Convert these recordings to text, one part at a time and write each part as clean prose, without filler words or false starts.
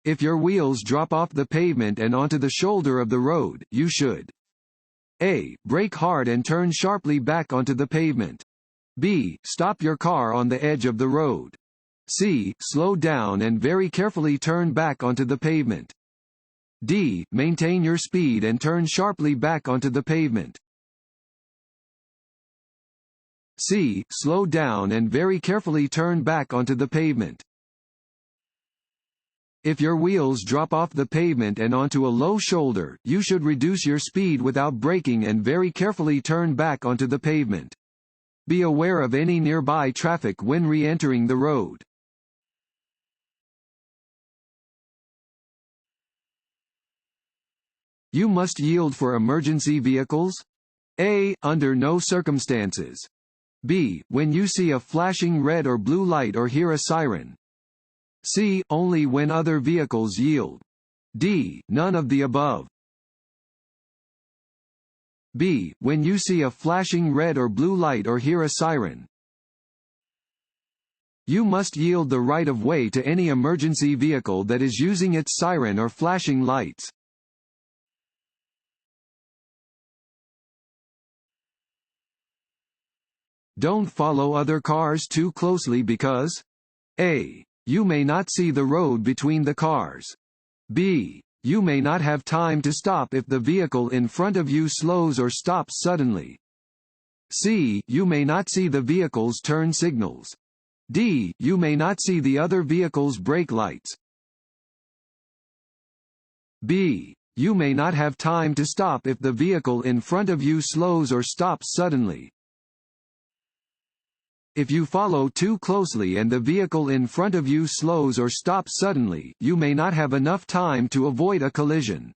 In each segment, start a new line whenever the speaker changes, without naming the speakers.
If your wheels drop off the pavement and onto the shoulder of the road, you should A. Brake hard and turn sharply back onto the pavement. B. Stop your car on the edge of the road. C. Slow down and very carefully turn back onto the pavement. D. Maintain your speed and turn sharply back onto the pavement. C. Slow down and very carefully turn back onto the pavement. If your wheels drop off the pavement and onto a low shoulder, you should reduce your speed without braking and very carefully turn back onto the pavement. Be aware of any nearby traffic when re-entering the road. You must yield for emergency vehicles? A. Under no circumstances. B. When you see a flashing red or blue light or hear a siren. C. Only when other vehicles yield. D. None of the above. B. When you see a flashing red or blue light or hear a siren. You must yield the right of way to any emergency vehicle that is using its siren or flashing lights. Don't follow other cars too closely because A. You may not see the road between the cars. B. You may not have time to stop if the vehicle in front of you slows or stops suddenly. C. You may not see the vehicle's turn signals. D. You may not see the other vehicle's brake lights. B. You may not have time to stop if the vehicle in front of you slows or stops suddenly. If you follow too closely and the vehicle in front of you slows or stops suddenly, you may not have enough time to avoid a collision.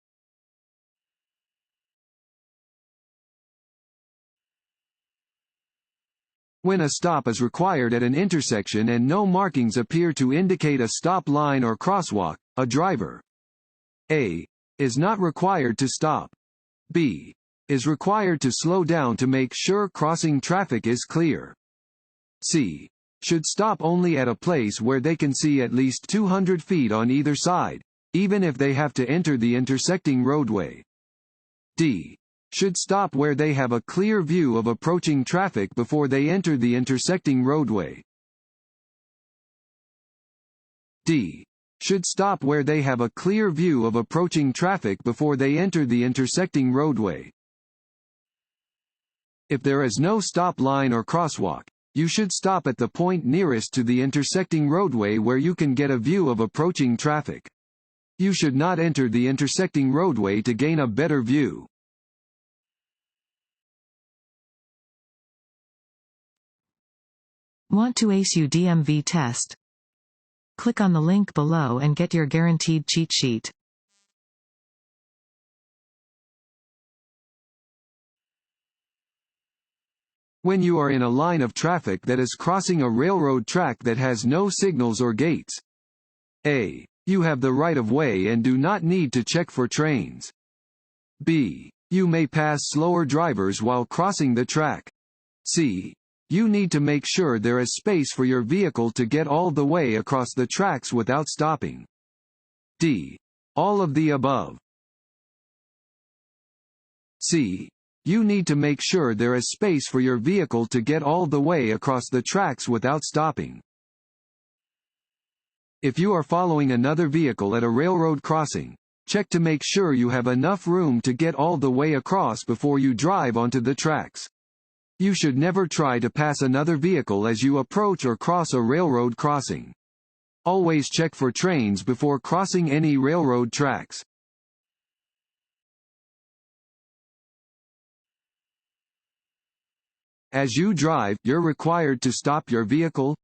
When a stop is required at an intersection and no markings appear to indicate a stop line or crosswalk, a driver A. is not required to stop. B. is required to slow down to make sure crossing traffic is clear. C. should stop only at a place where they can see at least 200 feet on either side, even if they have to enter the intersecting roadway. D. should stop where they have a clear view of approaching traffic before they enter the intersecting roadway. D. should stop where they have a clear view of approaching traffic before they enter the intersecting roadway. If there is no stop line or crosswalk, you should stop at the point nearest to the intersecting roadway where you can get a view of approaching traffic. You should not enter the intersecting roadway to gain a better view.
Want to ace your DMV test? Click on the link below and get your guaranteed cheat sheet.
When you are in a line of traffic that is crossing a railroad track that has no signals or gates. A. You have the right of way and do not need to check for trains. B. You may pass slower drivers while crossing the track. C. You need to make sure there is space for your vehicle to get all the way across the tracks without stopping. D. All of the above. C. You need to make sure there is space for your vehicle to get all the way across the tracks without stopping. If you are following another vehicle at a railroad crossing, check to make sure you have enough room to get all the way across before you drive onto the tracks. You should never try to pass another vehicle as you approach or cross a railroad crossing. Always check for trains before crossing any railroad tracks. As you drive, you're required to stop your vehicle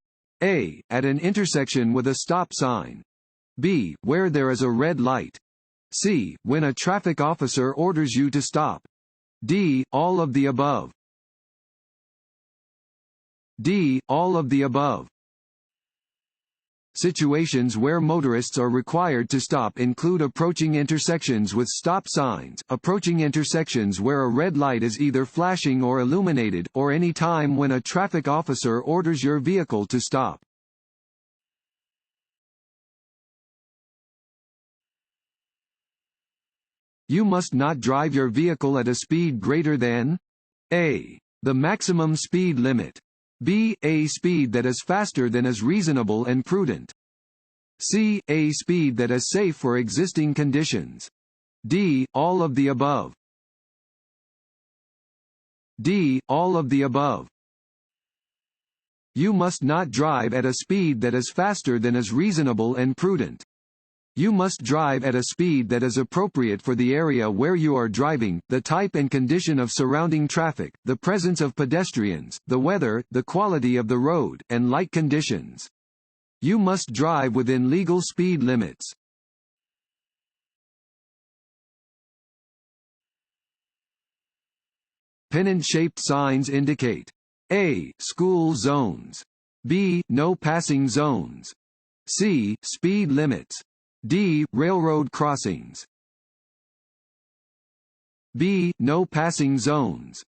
A. at an intersection with a stop sign. B. where there is a red light. C. when a traffic officer orders you to stop. D. all of the above. D. all of the above. Situations where motorists are required to stop include approaching intersections with stop signs, approaching intersections where a red light is either flashing or illuminated, or any time when a traffic officer orders your vehicle to stop. You must not drive your vehicle at a speed greater than A. The maximum speed limit. B. A speed that is faster than is reasonable and prudent. C. A speed that is safe for existing conditions. D. All of the above. D. All of the above. You must not drive at a speed that is faster than is reasonable and prudent. You must drive at a speed that is appropriate for the area where you are driving, the type and condition of surrounding traffic, the presence of pedestrians, the weather, the quality of the road, and light conditions. You must drive within legal speed limits. Pennant-shaped signs indicate A. School zones. B. No passing zones. C. Speed limits. D. Railroad crossings. B. No passing zones.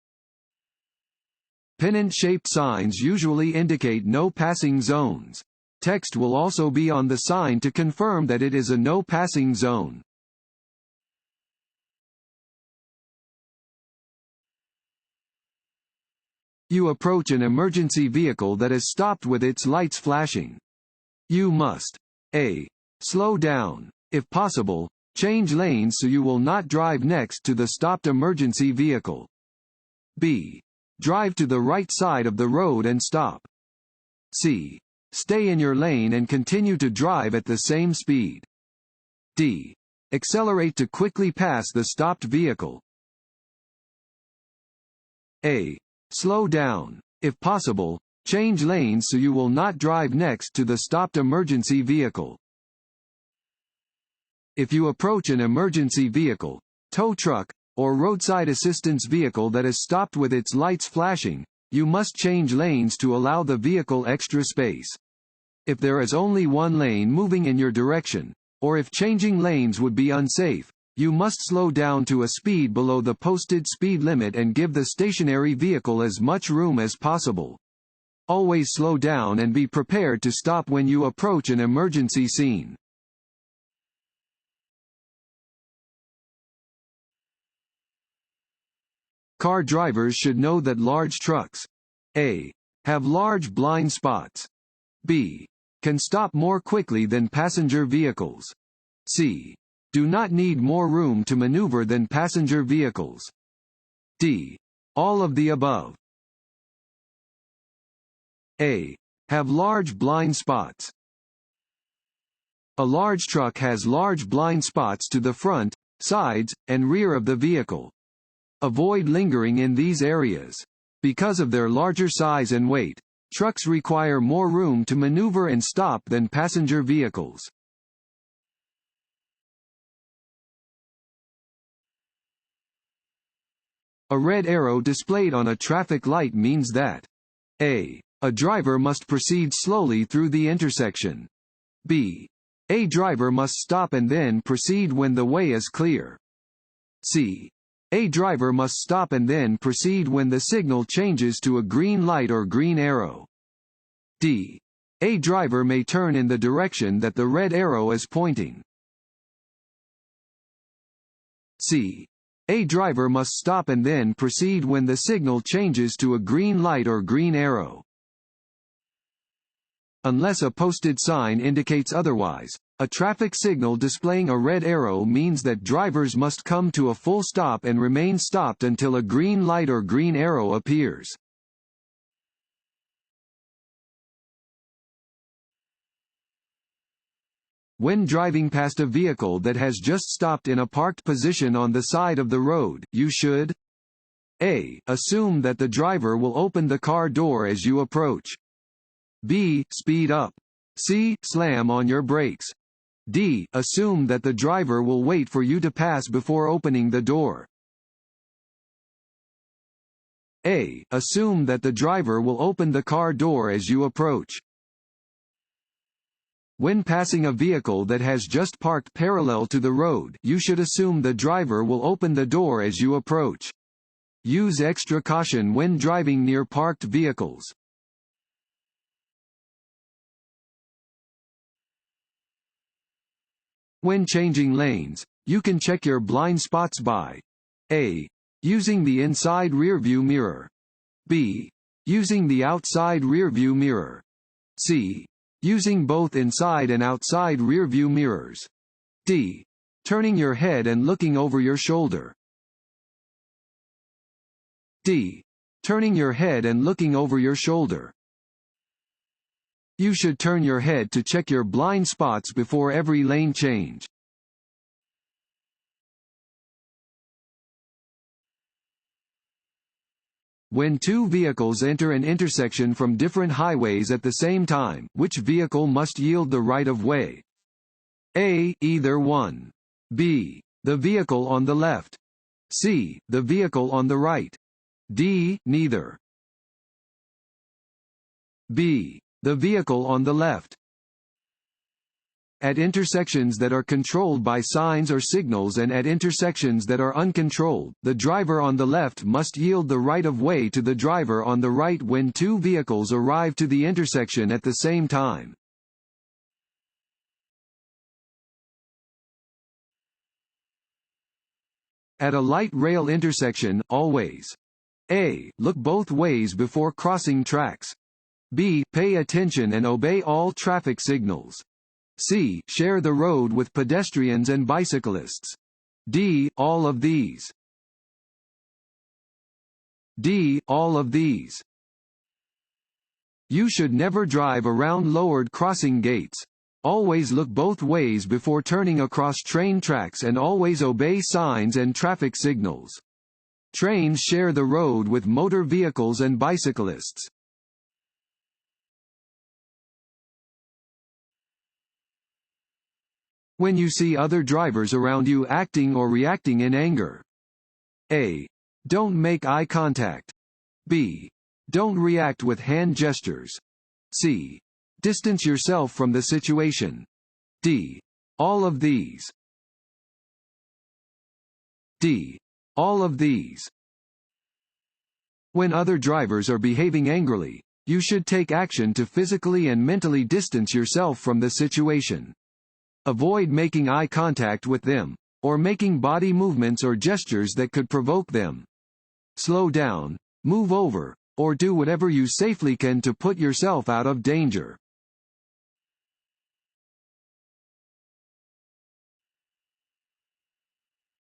Pennant-shaped signs usually indicate no passing zones. Text will also be on the sign to confirm that it is a no passing zone. You approach an emergency vehicle that is stopped with its lights flashing. You must A. Slow down. If possible, change lanes so you will not drive next to the stopped emergency vehicle. B. Drive to the right side of the road and stop. C. Stay in your lane and continue to drive at the same speed. D. Accelerate to quickly pass the stopped vehicle. A. Slow down. If possible, change lanes so you will not drive next to the stopped emergency vehicle. If you approach an emergency vehicle, tow truck, or roadside assistance vehicle that is stopped with its lights flashing, you must change lanes to allow the vehicle extra space. If there is only one lane moving in your direction, or if changing lanes would be unsafe, you must slow down to a speed below the posted speed limit and give the stationary vehicle as much room as possible. Always slow down and be prepared to stop when you approach an emergency scene. Car drivers should know that large trucks A. Have large blind spots. B. Can stop more quickly than passenger vehicles. C. Do not need more room to maneuver than passenger vehicles. D. All of the above. A. Have large blind spots. A large truck has large blind spots to the front, sides, and rear of the vehicle. Avoid lingering in these areas. Because of their larger size and weight, trucks require more room to maneuver and stop than passenger vehicles. A red arrow displayed on a traffic light means that A. A driver must proceed slowly through the intersection. B. A driver must stop and then proceed when the way is clear. C. A driver must stop and then proceed when the signal changes to a green light or green arrow. D. A driver may turn in the direction that the red arrow is pointing. C. A driver must stop and then proceed when the signal changes to a green light or green arrow. Unless a posted sign indicates otherwise, a traffic signal displaying a red arrow means that drivers must come to a full stop and remain stopped until a green light or green arrow appears. When driving past a vehicle that has just stopped in a parked position on the side of the road, you should A. Assume that the driver will open the car door as you approach. B. Speed up. C. Slam on your brakes. D. Assume that the driver will wait for you to pass before opening the door. A. Assume that the driver will open the car door as you approach. When passing a vehicle that has just parked parallel to the road, you should assume the driver will open the door as you approach. Use extra caution when driving near parked vehicles. When changing lanes, You can check your blind spots by A. Using the inside rearview mirror. B. Using the outside rearview mirror. C. Using both inside and outside rearview mirrors. D. Turning your head and looking over your shoulder. D. Turning your head and looking over your shoulder. You should turn your head to check your blind spots before every lane change. When two vehicles enter an intersection from different highways at the same time, which vehicle must yield the right-of-way? A. Either one. B. The vehicle on the left. C. The vehicle on the right. D. Neither. B. The vehicle on the left. At intersections that are controlled by signs or signals and at intersections that are uncontrolled, the driver on the left must yield the right-of-way to the driver on the right when two vehicles arrive to the intersection at the same time. At a light rail intersection, always A. Look both ways before crossing tracks. B. Pay attention and obey all traffic signals. C. Share the road with pedestrians and bicyclists. D. All of these. D. All of these. You should never drive around lowered crossing gates. Always look both ways before turning across train tracks and always obey signs and traffic signals. Trains share the road with motor vehicles and bicyclists. When you see other drivers around you acting or reacting in anger. A. Don't make eye contact. B. Don't react with hand gestures. C. Distance yourself from the situation. D. All of these. D. All of these. When other drivers are behaving angrily, you should take action to physically and mentally distance yourself from the situation. Avoid making eye contact with them, or making body movements or gestures that could provoke them. Slow down, move over, or do whatever you safely can to put yourself out of danger.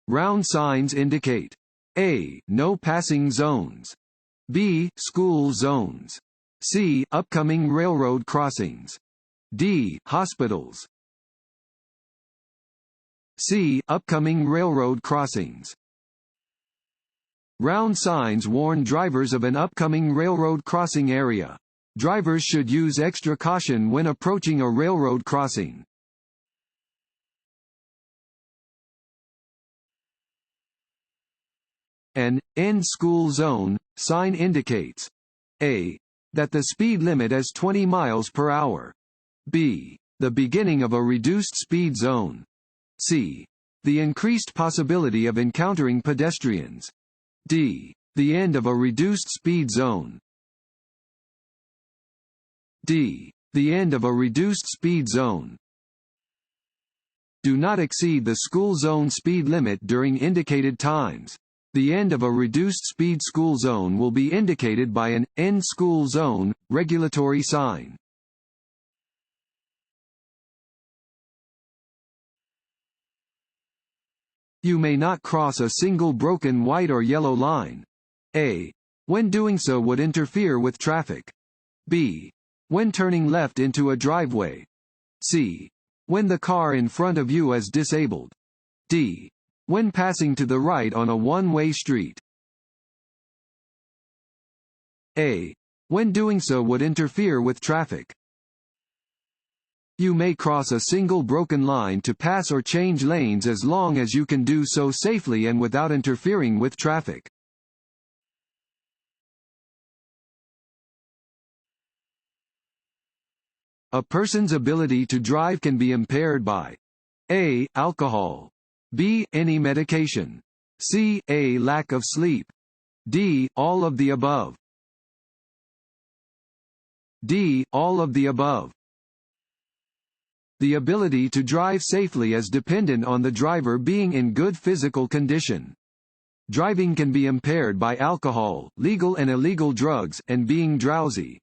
Round signs indicate A. No passing zones. B. School zones. C. Upcoming railroad crossings. D. Hospitals. C. Upcoming railroad crossings. Round signs warn drivers of an upcoming railroad crossing area. Drivers should use extra caution when approaching a railroad crossing. An end school zone sign indicates A. That the speed limit is 20 miles per hour. B. The beginning of a reduced speed zone. C. The increased possibility of encountering pedestrians. D. The end of a reduced speed zone. D. The end of a reduced speed zone. Do not exceed the school zone speed limit during indicated times. The end of a reduced speed school zone will be indicated by an end school zone regulatory sign. You may not cross a single broken white or yellow line. A. When doing so would interfere with traffic. B. When turning left into a driveway. C. When the car in front of you is disabled. D. When passing to the right on a one-way street. A. When doing so would interfere with traffic. You may cross a single broken line to pass or change lanes as long as you can do so safely and without interfering with traffic. A person's ability to drive can be impaired by A. Alcohol. B. Any medication. C. A. Lack of sleep. D. All of the above. D. All of the above. The ability to drive safely is dependent on the driver being in good physical condition. Driving can be impaired by alcohol, legal and illegal drugs, and being drowsy.